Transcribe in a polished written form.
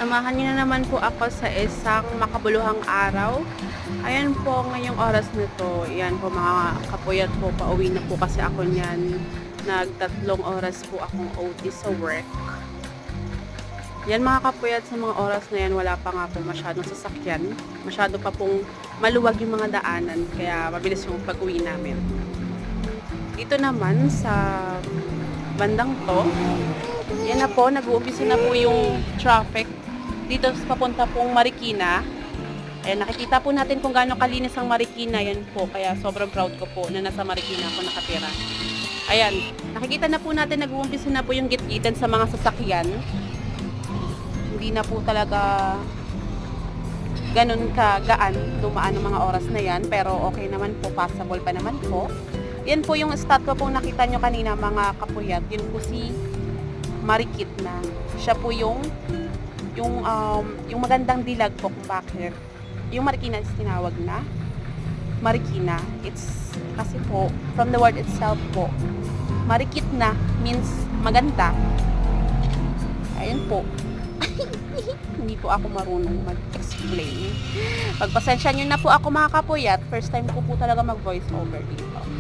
Samahan niyo na naman po ako sa isang makabuluhang araw. Ayan po, ngayong oras na to, yan po mga kapuyat po, pauwi na po kasi ako niyan. Nagtatlong oras po akong OT sa work. Yan mga kapuyat, sa mga oras na yan, wala pa nga po masyadong sasakyan. Masyado pa pong maluwag yung mga daanan, kaya mabilis yung pag-uwi namin. Dito naman sa bandang to, yan na po, nag-uumpisa na po yung traffic dito papunta pong Marikina. Ayan, nakikita po natin kung gaano kalinis ang Marikina. Yan po, kaya sobrang proud ko po na nasa Marikina ako nakatira. Ayan, nakikita na po natin, nag-uumpisa na po yung gitgitan sa mga sasakyan. Hindi na po talaga ganun kagaan dumaan ng mga oras na yan, pero okay naman po, passable pa naman po. Yan po yung statwa pong nakita nyo kanina mga kapuyat, yun po si Marikina. Siya po yung magandang dilag po kung bakit yung Marikina is tinawag na Marikina. It's kasi po from the word itself po, Marikitna means maganda. Ayun po. Hindi po ako marunong mag-explain. Pagpasensya nyo na po ako mga kapuyat, first time ko po talaga mag voice over dito.